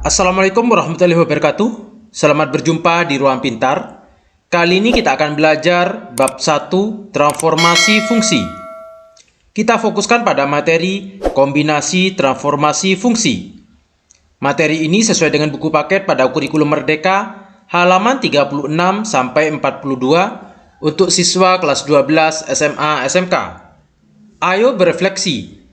Assalamualaikum warahmatullahi wabarakatuh. Selamat berjumpa di Ruang Pintar. Kali ini kita akan belajar bab 1 transformasi fungsi. Kita fokuskan pada materi kombinasi transformasi fungsi. Materi ini sesuai dengan buku paket pada kurikulum Merdeka halaman 36 sampai 42 untuk siswa kelas 12 SMA SMK. Ayo berefleksi.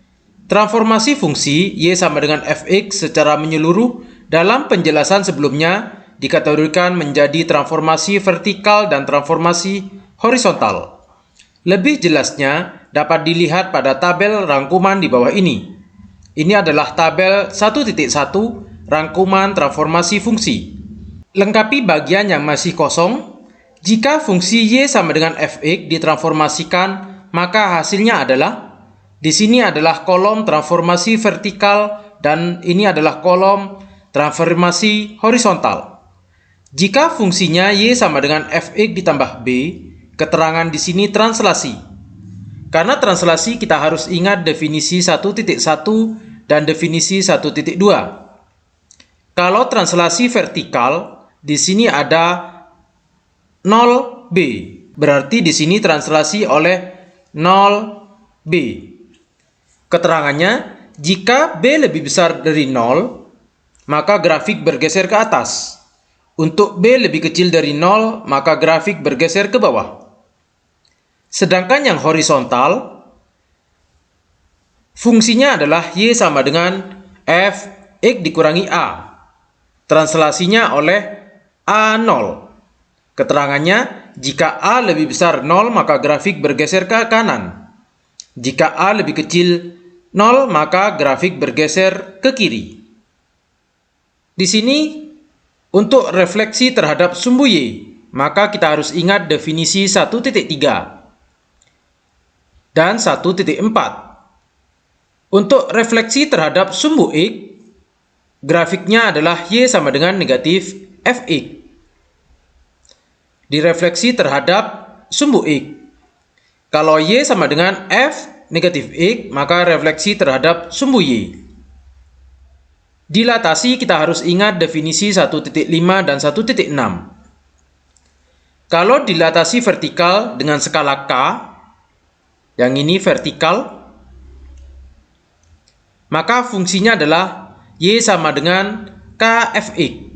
Transformasi fungsi Y sama dengan fx secara menyeluruh dalam penjelasan sebelumnya dikategorikan menjadi transformasi vertikal dan transformasi horizontal. Lebih jelasnya dapat dilihat pada tabel rangkuman di bawah ini. Ini adalah tabel 1.1 rangkuman transformasi fungsi. Lengkapi bagian yang masih kosong. Jika fungsi Y sama dengan fx ditransformasikan, maka hasilnya adalah di sini adalah kolom transformasi vertikal dan ini adalah kolom transformasi horizontal. Jika fungsinya Y sama dengan fx ditambah B, keterangan di sini translasi. Karena translasi kita harus ingat definisi 1.1 dan definisi 1.2. Kalau translasi vertikal, di sini ada 0B. Berarti di sini translasi oleh 0B. Keterangannya, jika B lebih besar dari 0, maka grafik bergeser ke atas. Untuk B lebih kecil dari 0, maka grafik bergeser ke bawah. Sedangkan yang horizontal, fungsinya adalah Y sama dengan fx dikurangi A. Translasinya oleh A0. Keterangannya, jika A lebih besar 0, maka grafik bergeser ke kanan. Jika A lebih kecil 0, maka grafik bergeser ke kiri. Di sini, untuk refleksi terhadap sumbu Y, maka kita harus ingat definisi 1.3 dan 1.4. Untuk refleksi terhadap sumbu X, grafiknya adalah Y sama dengan negatif fx. Direfleksi terhadap sumbu X. Kalau Y sama dengan F negatif X, maka refleksi terhadap sumbu Y. Dilatasi kita harus ingat definisi 1.5 dan 1.6. Kalau dilatasi vertikal dengan skala K, yang ini vertikal, maka fungsinya adalah Y sama dengan Kfx.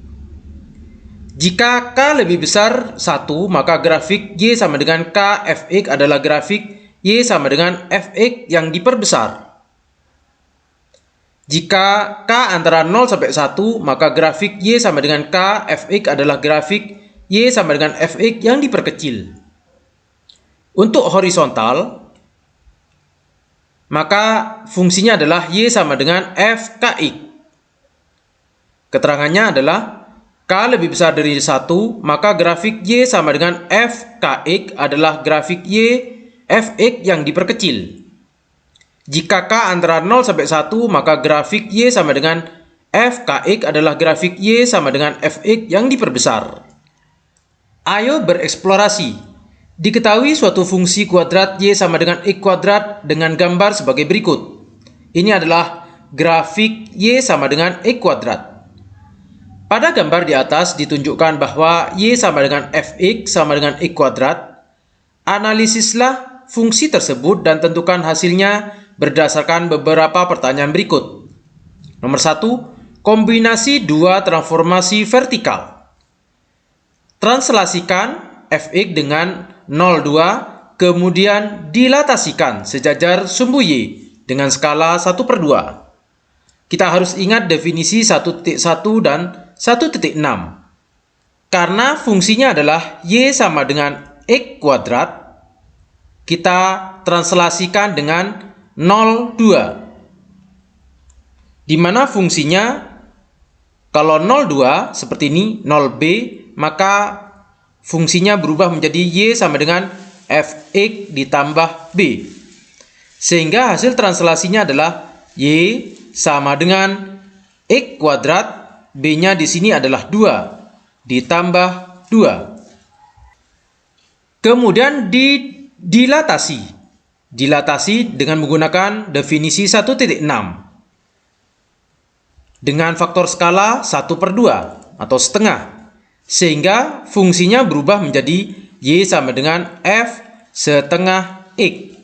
Jika K lebih besar 1, maka grafik Y sama dengan Kfx adalah grafik Y sama dengan fx yang diperbesar. Jika K antara 0 sampai 1, maka grafik Y sama dengan Kfx adalah grafik Y sama dengan fx yang diperkecil. Untuk horizontal, maka fungsinya adalah Y sama dengan fkx. Keterangannya adalah K lebih besar dari 1, maka grafik Y sama dengan fkx adalah grafik Y fx yang diperkecil. Jika K antara 0 sampai 1, maka grafik Y sama dengan fkx adalah grafik Y sama dengan fx yang diperbesar. Ayo bereksplorasi. Diketahui suatu fungsi kuadrat Y sama dengan X kuadrat dengan gambar sebagai berikut. Ini adalah grafik Y sama dengan X kuadrat. Pada gambar di atas ditunjukkan bahwa Y sama dengan fx sama dengan X kuadrat. Analisislah fungsi tersebut dan tentukan hasilnya berdasarkan beberapa pertanyaan berikut. Nomor 1, kombinasi dua transformasi vertikal. Translasikan fx dengan 0,2, kemudian dilatasikan sejajar sumbu Y dengan skala 1/2. Kita harus ingat definisi 1.1 dan 1.6. Karena fungsinya adalah Y sama dengan X kuadrat, kita translasikan dengan 0,2. Di mana fungsinya, kalau 0,2 seperti ini, 0b, maka fungsinya berubah menjadi Y sama dengan fx ditambah b. Sehingga hasil translasinya adalah Y sama dengan X kuadrat, B-nya di sini adalah 2, ditambah 2. Kemudian dilatasi dengan menggunakan definisi 1.6. dengan faktor skala 1/2 atau setengah, sehingga fungsinya berubah menjadi Y sama dengan F setengah X.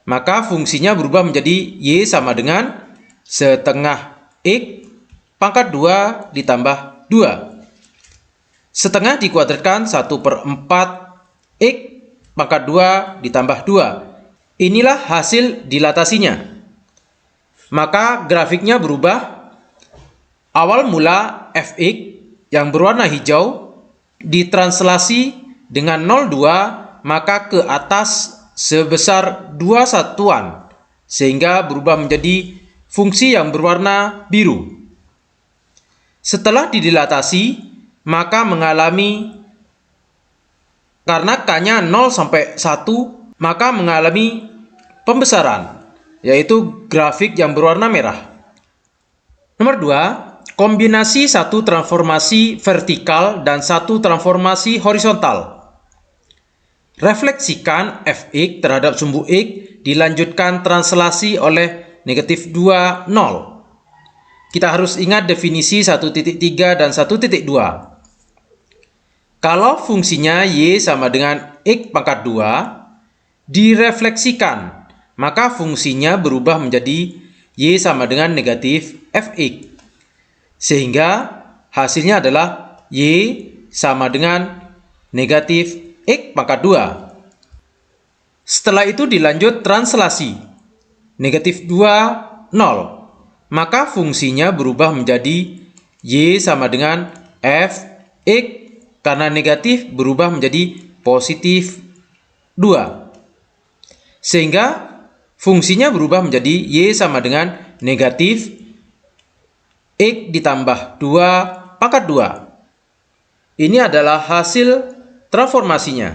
Maka fungsinya berubah menjadi Y sama dengan setengah X pangkat 2 ditambah 2. Setengah dikuadratkan 1/4 X pangkat 2 ditambah 2. Inilah hasil dilatasinya. Maka grafiknya berubah. Awal mula Fx yang berwarna hijau ditranslasi dengan 0,2 maka ke atas sebesar 2 satuan, sehingga berubah menjadi fungsi yang berwarna biru. Setelah didilatasi, maka mengalami, karena K-nya 0 sampai 1, maka mengalami pembesaran, yaitu grafik yang berwarna merah. Nomor 2, kombinasi satu transformasi vertikal dan satu transformasi horizontal. Refleksikan Fx terhadap sumbu X dilanjutkan translasi oleh negatif 2, 0. Kita harus ingat definisi 1.3 dan 1.2. Kalau fungsinya Y sama dengan X pangkat 2, direfleksikan, maka fungsinya berubah menjadi Y sama dengan negatif Fx. Sehingga hasilnya adalah Y sama dengan negatif X pangkat 2. Setelah itu dilanjut translasi. Negatif 2, 0. Maka fungsinya berubah menjadi Y sama dengan Fx, karena negatif berubah menjadi positif 2. Sehingga fungsinya berubah menjadi Y sama dengan negatif X ditambah 2 pangkat 2. Ini adalah hasil transformasinya.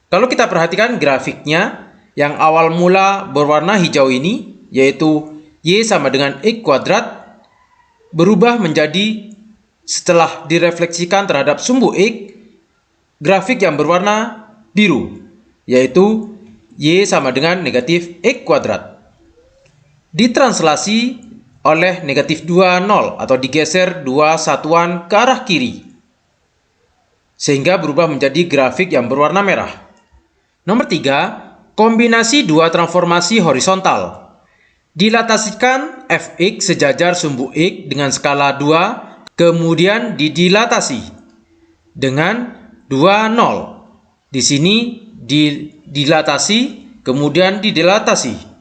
Kalau kita perhatikan grafiknya, yang awal mula berwarna hijau ini, yaitu Y sama dengan X kuadrat, berubah menjadi, setelah direfleksikan terhadap sumbu X, grafik yang berwarna biru, yaitu Y sama dengan negatif X kuadrat. Ditranslasi oleh negatif 2, 0 atau digeser 2 satuan ke arah kiri, sehingga berubah menjadi grafik yang berwarna merah. Nomor 3, kombinasi dua transformasi horizontal. Dilatasikan Fx sejajar sumbu X dengan skala 2, kemudian didilatasi dengan 2, 0. Di sini dilatasi, kemudian didilatasi.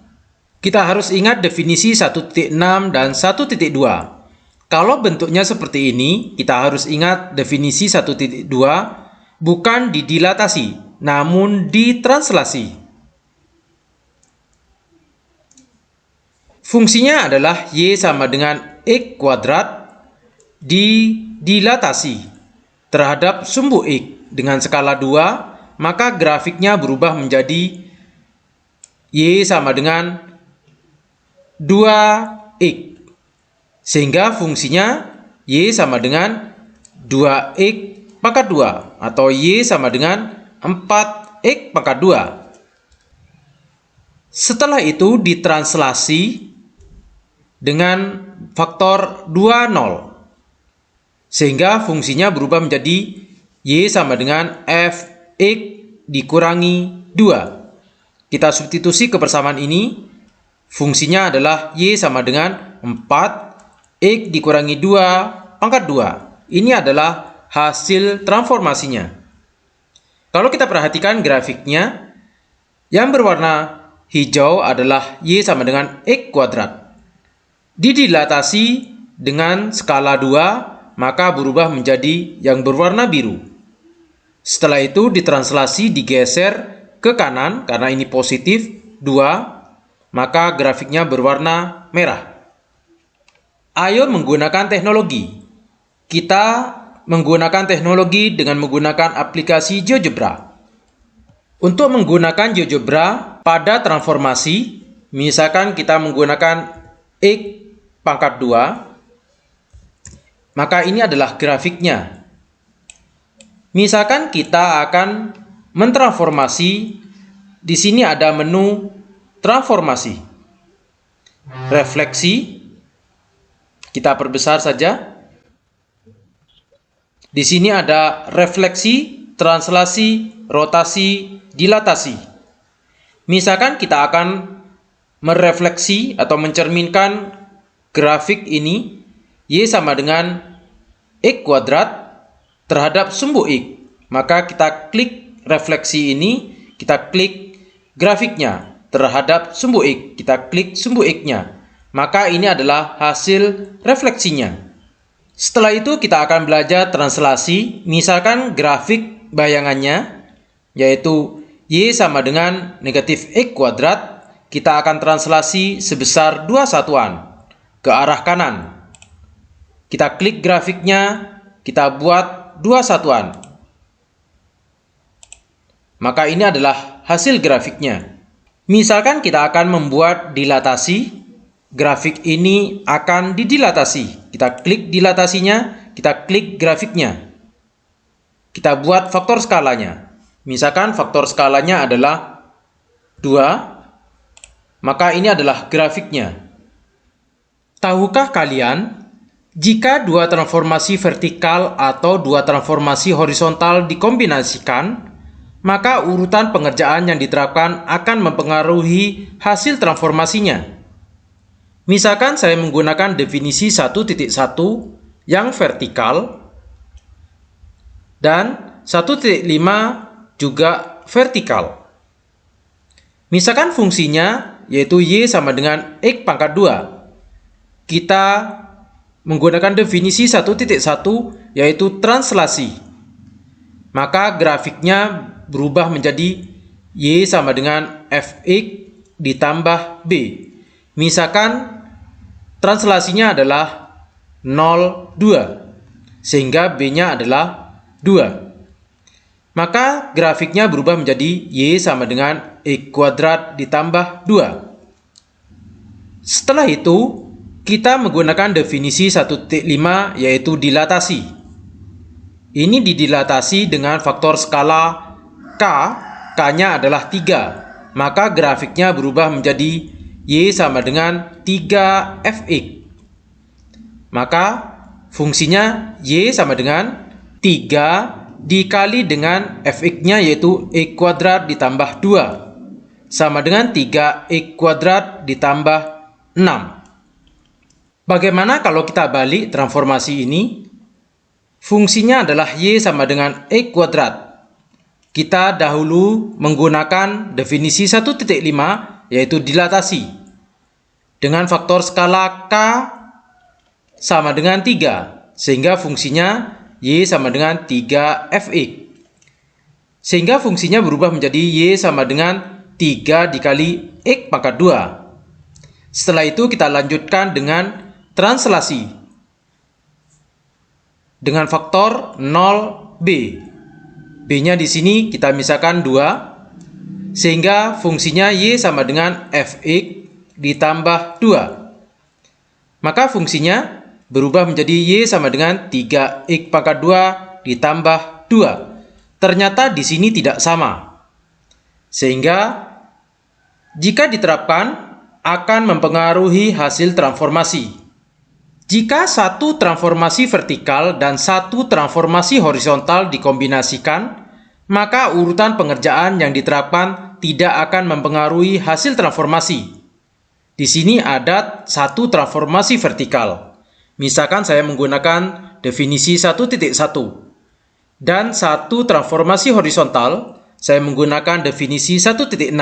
Kita harus ingat definisi 1.6 dan 1.2. Kalau bentuknya seperti ini, kita harus ingat definisi 1.2 bukan didilatasi, namun ditranslasi. Fungsinya adalah Y sama dengan X kuadrat didilatasi terhadap sumbu X dengan skala 2, maka grafiknya berubah menjadi Y sama dengan 2X. Sehingga fungsinya Y sama dengan 2X pangkat 2 atau Y sama dengan 4X pangkat 2. Setelah itu ditranslasi dengan faktor 2, 0. Sehingga fungsinya berubah menjadi Y sama dengan Fx dikurangi 2. Kita substitusi kebersamaan ini. Fungsinya adalah Y sama dengan 4X dikurangi 2 pangkat 2. Ini adalah hasil transformasinya. Kalau kita perhatikan grafiknya, yang berwarna hijau adalah Y sama dengan X kuadrat. Didilatasi dengan skala 2, maka berubah menjadi yang berwarna biru. Setelah itu ditranslasi, digeser ke kanan karena ini positif 2, maka grafiknya berwarna merah. Ayo menggunakan teknologi. Kita menggunakan teknologi dengan menggunakan aplikasi GeoGebra. Untuk menggunakan GeoGebra pada transformasi, misalkan kita menggunakan X pangkat 2, maka ini adalah grafiknya. Misalkan kita akan mentransformasi, di sini ada menu transformasi, refleksi, Kita perbesar saja. Di sini ada refleksi, translasi, rotasi, dilatasi. Misalkan kita akan merefleksi atau mencerminkan grafik ini, Y sama dengan X kuadrat terhadap sumbu X. Maka kita klik refleksi ini, kita klik grafiknya terhadap sumbu X. Kita klik sumbu X-nya. Maka ini adalah hasil refleksinya. Setelah itu kita akan belajar translasi. Misalkan grafik bayangannya, yaitu Y sama dengan negatif X kuadrat, kita akan translasi sebesar 2 satuan ke arah kanan. Kita klik grafiknya, kita buat 2 satuan. Maka ini adalah hasil grafiknya. Misalkan kita akan membuat dilatasi, grafik ini akan didilatasi. Kita klik dilatasinya, kita klik grafiknya. Kita buat faktor skalanya. Misalkan faktor skalanya adalah 2, maka ini adalah grafiknya. Tahukah kalian, jika dua transformasi vertikal atau dua transformasi horizontal dikombinasikan, maka urutan pengerjaan yang diterapkan akan mempengaruhi hasil transformasinya. Misalkan saya menggunakan definisi 1.1 yang vertikal dan 1.5 juga vertikal. Misalkan fungsinya yaitu Y sama dengan X pangkat 2. Kita menggunakan definisi 1.1 yaitu translasi. Maka grafiknya berubah menjadi Y sama dengan Fx ditambah B. Misalkan translasinya adalah 0, 2, sehingga B-nya adalah 2. Maka grafiknya berubah menjadi Y sama dengan X kuadrat ditambah 2. Setelah itu, kita menggunakan definisi 1.5 yaitu dilatasi. Ini didilatasi dengan faktor skala K, K-nya adalah 3. Maka grafiknya berubah menjadi Y sama dengan 3Fx. Maka fungsinya Y sama dengan 3 dikali dengan Fx-nya yaitu X kuadrat ditambah 2. Sama dengan 3X kuadrat ditambah 6. Bagaimana kalau kita balik transformasi ini? Fungsinya adalah Y sama dengan X kuadrat. Kita dahulu menggunakan definisi 1.5 yaitu dilatasi. Dengan faktor skala K sama dengan 3. Sehingga fungsinya Y sama dengan 3Fx. Sehingga fungsinya berubah menjadi Y sama dengan 3 dikali X pangkat 2. Setelah itu kita lanjutkan dengan translasi. Dengan faktor 0B. B-nya di sini kita misalkan 2. Sehingga fungsinya Y sama dengan Fx ditambah 2. Maka fungsinya berubah menjadi Y sama dengan 3X pangkat 2 ditambah 2. Ternyata di sini tidak sama. Sehingga jika diterapkan akan mempengaruhi hasil transformasi. Jika satu transformasi vertikal dan satu transformasi horizontal dikombinasikan, maka urutan pengerjaan yang diterapkan tidak akan mempengaruhi hasil transformasi. Di sini ada satu transformasi vertikal. Misalkan saya menggunakan definisi 1.1. Dan satu transformasi horizontal, saya menggunakan definisi 1.6.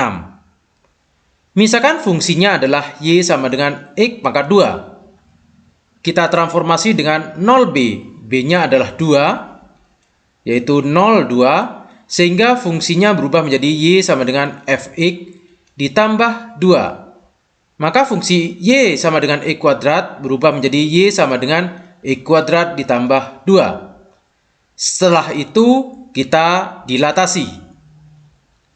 Misalkan fungsinya adalah Y sama dengan X pangkat 2. Kita transformasi dengan 0B. B-nya adalah 2, yaitu 0, 2. Sehingga fungsinya berubah menjadi Y sama dengan Fx ditambah 2. Maka fungsi Y sama dengan X kuadrat berubah menjadi Y sama dengan X kuadrat ditambah 2. Setelah itu kita dilatasi.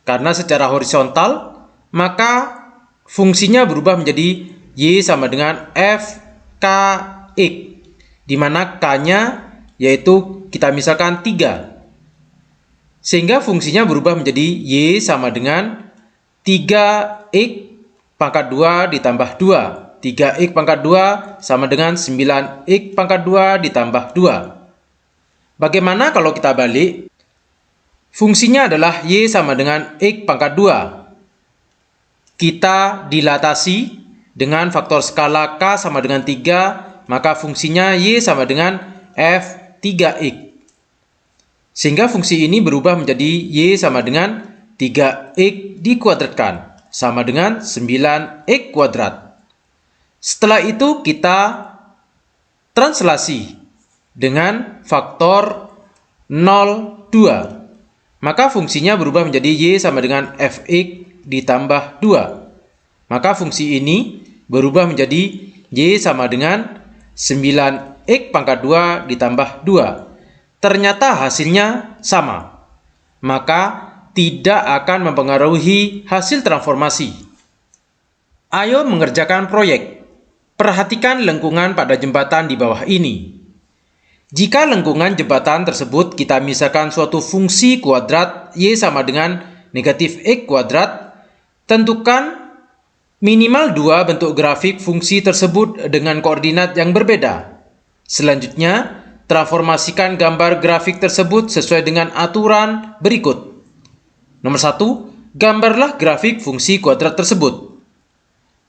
Karena secara horizontal, maka fungsinya berubah menjadi Y sama dengan Fkx. Di mana K-nya yaitu kita misalkan 3. Sehingga fungsinya berubah menjadi Y sama dengan 3X pangkat 2 ditambah 2. 3x pangkat 2 sama dengan 9x pangkat 2 ditambah 2. Bagaimana kalau kita balik? Fungsinya adalah y sama dengan x pangkat 2. Kita dilatasi dengan faktor skala k sama dengan 3, maka fungsinya y sama dengan f3x. Sehingga fungsi ini berubah menjadi y sama dengan 3x dikuadratkan, sama dengan 9x kuadrat. Setelah itu kita translasi dengan faktor 0,2. Maka fungsinya berubah menjadi y sama dengan fx ditambah 2. Maka fungsi ini berubah menjadi y sama dengan 9x pangkat 2 ditambah 2. Ternyata hasilnya sama. Maka tidak akan mempengaruhi hasil transformasi. Ayo mengerjakan proyek. Perhatikan lengkungan pada jembatan di bawah ini. Jika lengkungan jembatan tersebut kita misalkan suatu fungsi kuadrat y sama dengan negatif x kuadrat, tentukan minimal 2 bentuk grafik fungsi tersebut dengan koordinat yang berbeda. Selanjutnya, transformasikan gambar grafik tersebut sesuai dengan aturan berikut. Nomor 1, gambarlah grafik fungsi kuadrat tersebut.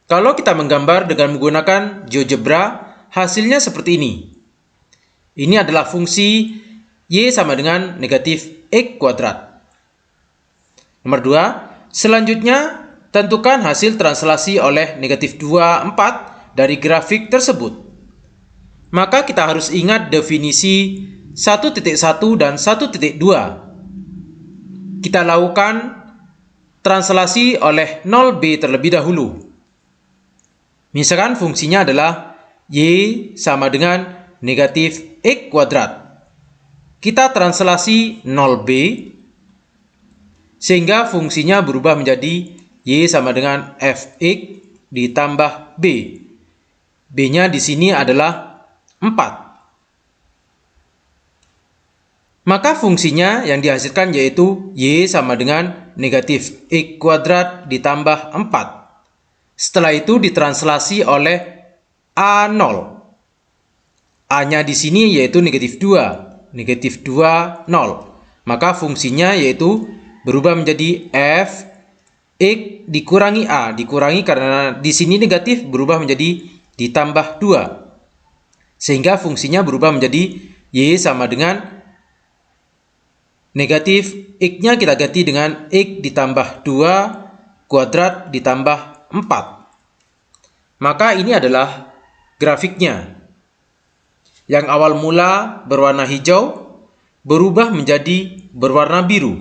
Kalau kita menggambar dengan menggunakan GeoGebra, hasilnya seperti ini. Ini adalah fungsi y sama dengan negatif x kuadrat. Nomor 2, selanjutnya tentukan hasil translasi oleh negatif 2, 4 dari grafik tersebut. Maka kita harus ingat definisi 1.1 dan 1.2. Kita lakukan translasi oleh 0b terlebih dahulu. Misalkan fungsinya adalah y sama dengan negatif x kuadrat. Kita translasi 0b sehingga fungsinya berubah menjadi y sama dengan fx ditambah b. B-nya di sini adalah 4. Maka fungsinya yang dihasilkan yaitu y sama dengan negatif x kuadrat ditambah 4. Setelah itu ditranslasi oleh A0. A-nya di sini yaitu negatif 2. Negatif 2, 0. Maka fungsinya yaitu berubah menjadi f x dikurangi A. Dikurangi karena di sini negatif berubah menjadi ditambah 2. Sehingga fungsinya berubah menjadi y sama dengan negatif x-nya kita ganti dengan x ditambah 2 kuadrat ditambah 4. Maka ini adalah grafiknya. Yang awal mula berwarna hijau berubah menjadi berwarna biru.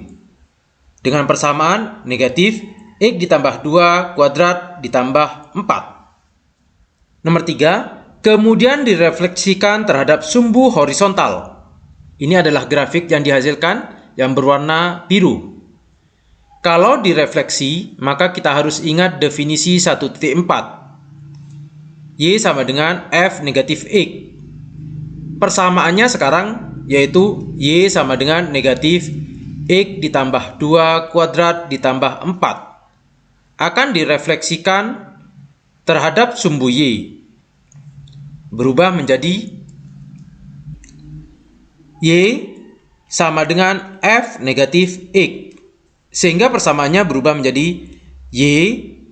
Dengan persamaan negatif x ditambah 2 kuadrat ditambah 4. Nomor 3, kemudian direfleksikan terhadap sumbu horizontal. Ini adalah grafik yang dihasilkan yang berwarna biru. Kalau direfleksi, maka kita harus ingat definisi 1.4. Y sama dengan f negatif x. Persamaannya sekarang yaitu y sama dengan negatif x ditambah 2 kuadrat ditambah 4. Akan direfleksikan terhadap sumbu y. Berubah menjadi y sama dengan f negatif x. Sehingga persamaannya berubah menjadi y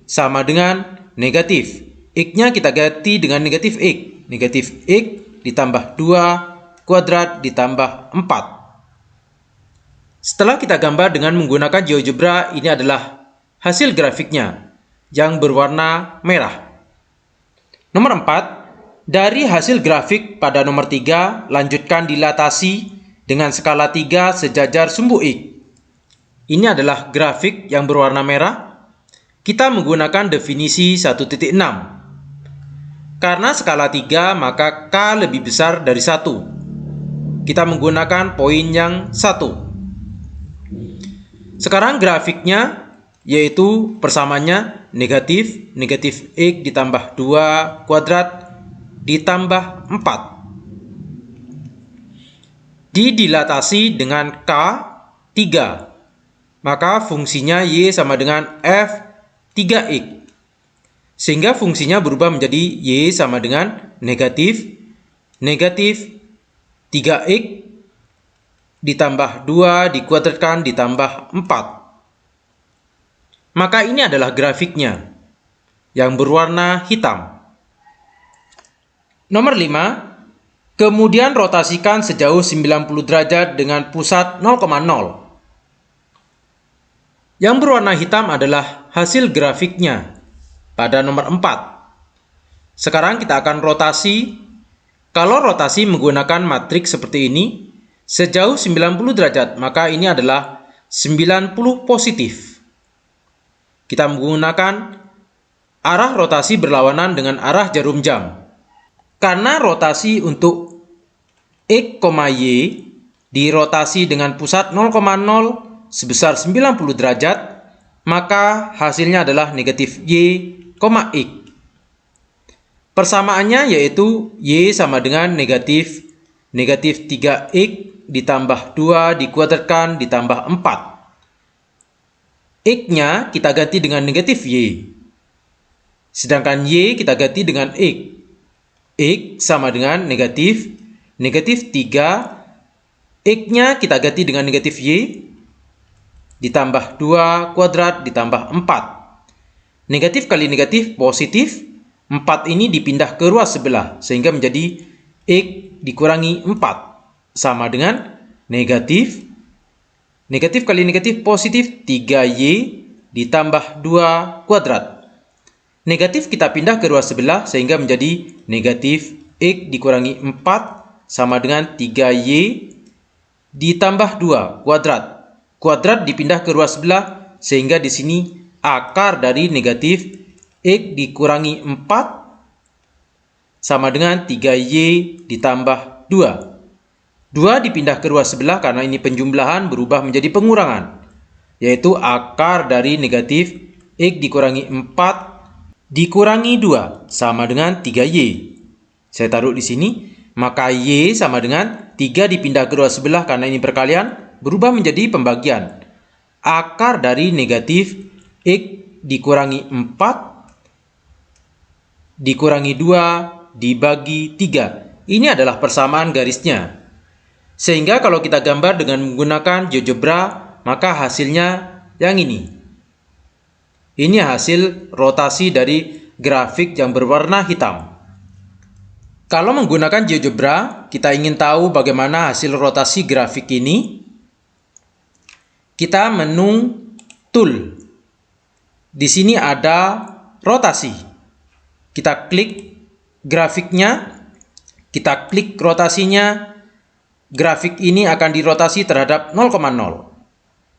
sama dengan negatif. X-nya kita ganti dengan negatif x. Negatif x ditambah 2 kuadrat ditambah 4. Setelah kita gambar dengan menggunakan GeoGebra, ini adalah hasil grafiknya yang berwarna merah. Nomor 4, dari hasil grafik pada nomor 3, lanjutkan dilatasi dengan skala 3 sejajar sumbu x. Ini adalah grafik yang berwarna merah. Kita menggunakan definisi 1.6. Karena skala 3, maka K lebih besar dari 1. Kita menggunakan poin yang 1. Sekarang grafiknya yaitu persamaannya negatif x ditambah 2 kuadrat ditambah 4. Didilatasi dengan K 3. Maka fungsinya y sama dengan f 3x. Sehingga fungsinya berubah menjadi Y sama dengan negatif 3X ditambah 2 dikuadratkan ditambah 4. Maka ini adalah grafiknya yang berwarna hitam. Nomor 5, kemudian rotasikan sejauh 90 derajat dengan pusat 0,0. Yang berwarna hitam adalah hasil grafiknya pada nomor 4. Sekarang kita akan rotasi. Kalau rotasi menggunakan matriks seperti ini, sejauh 90 derajat, maka ini adalah 90 positif. Kita menggunakan arah rotasi berlawanan dengan arah jarum jam. Karena rotasi untuk X, Y dirotasi dengan pusat 0,0 sebesar 90 derajat, maka hasilnya adalah negatif Y, X. Persamaannya yaitu Y sama dengan negatif 3X ditambah 2 dikuadratkan ditambah 4. X-nya kita ganti dengan negatif Y. Sedangkan Y kita ganti dengan X. X sama dengan negatif 3. X-nya kita ganti dengan negatif Y ditambah 2 kuadrat ditambah 4. Negatif kali negatif positif. 4 ini dipindah ke ruas sebelah sehingga menjadi X dikurangi 4 sama dengan negatif kali negatif positif 3Y ditambah 2 kuadrat. Negatif kita pindah ke ruas sebelah sehingga menjadi negatif X dikurangi 4 sama dengan 3Y ditambah 2 kuadrat. Kuadrat dipindah ke ruas sebelah sehingga di sini akar dari negatif X dikurangi 4 sama dengan 3Y ditambah 2. 2 dipindah ke ruas sebelah karena ini penjumlahan berubah menjadi pengurangan, yaitu akar dari negatif X dikurangi 4 dikurangi 2 sama dengan 3Y. Saya taruh di sini, maka Y sama dengan 3 dipindah ke ruas sebelah karena ini perkalian berubah menjadi pembagian. Akar dari negatif X dikurangi 4 dikurangi 2 dibagi 3. Ini adalah persamaan garisnya. Sehingga kalau kita gambar dengan menggunakan GeoGebra, maka hasilnya yang ini. Ini hasil rotasi dari grafik yang berwarna hitam. Kalau menggunakan GeoGebra, kita ingin tahu bagaimana hasil rotasi grafik ini. Kita menu Tool. Di sini ada rotasi. Kita klik grafiknya, kita klik rotasinya, grafik ini akan dirotasi terhadap 0,0.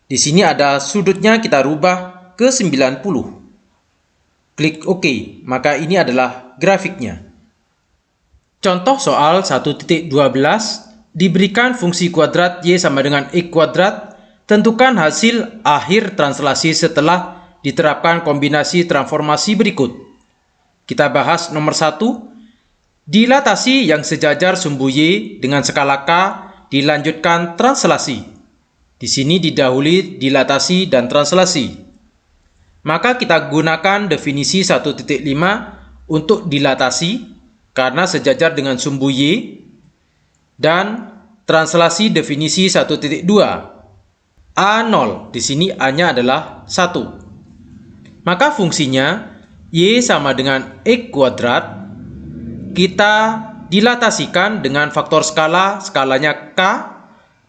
Di sini ada sudutnya, kita rubah ke 90. Klik OK, maka ini adalah grafiknya. Contoh soal 1.12, diberikan fungsi kuadrat Y sama dengan X kuadrat, tentukan hasil akhir translasi setelah diterapkan kombinasi transformasi berikut. Kita bahas nomor 1, dilatasi yang sejajar sumbu Y dengan skala K dilanjutkan translasi. Di sini didahului dilatasi dan translasi. Maka kita gunakan definisi 1.5 untuk dilatasi karena sejajar dengan sumbu Y, dan translasi definisi 1.2. A0, di sini A-nya adalah 1. Maka fungsinya Y sama dengan X kuadrat, kita dilatasikan dengan faktor skalanya K,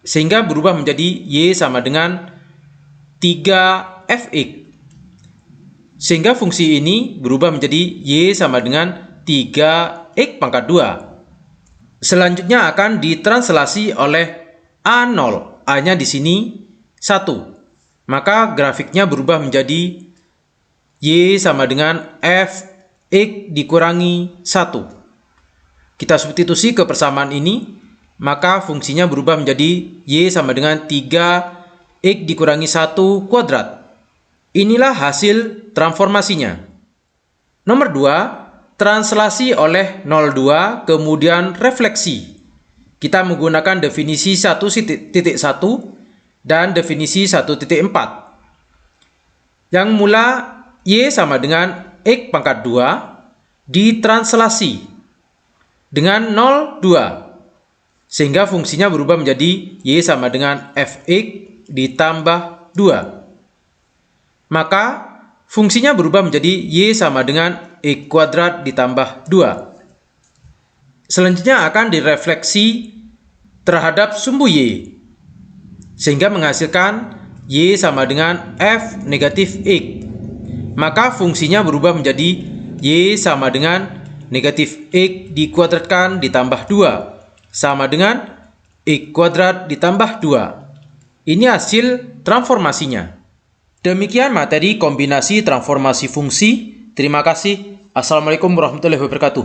sehingga berubah menjadi Y sama dengan 3Fx. Sehingga fungsi ini berubah menjadi Y sama dengan 3X pangkat 2. Selanjutnya akan ditranslasi oleh A0, A-nya di sini 1. Maka grafiknya berubah menjadi Y sama dengan Fx dikurangi 1. Kita substitusi ke persamaan ini, maka fungsinya berubah menjadi Y sama dengan 3X dikurangi 1 kuadrat. Inilah hasil transformasinya. Nomor 2, translasi oleh 02 kemudian refleksi. Kita menggunakan definisi 1.1 dan definisi 1.4. Yang mula Y sama dengan X pangkat 2 ditranslasi dengan 0, 2. Sehingga fungsinya berubah menjadi Y sama dengan Fx ditambah 2. Maka fungsinya berubah menjadi Y sama dengan X kuadrat ditambah 2. Selanjutnya akan direfleksi terhadap sumbu Y, sehingga menghasilkan Y sama dengan F negatif X. Maka fungsinya berubah menjadi Y sama dengan negatif X dikuadratkan ditambah 2 sama dengan X kuadrat ditambah 2. Ini hasil transformasinya. Demikian materi kombinasi transformasi fungsi. Terima kasih. Assalamualaikum warahmatullahi wabarakatuh.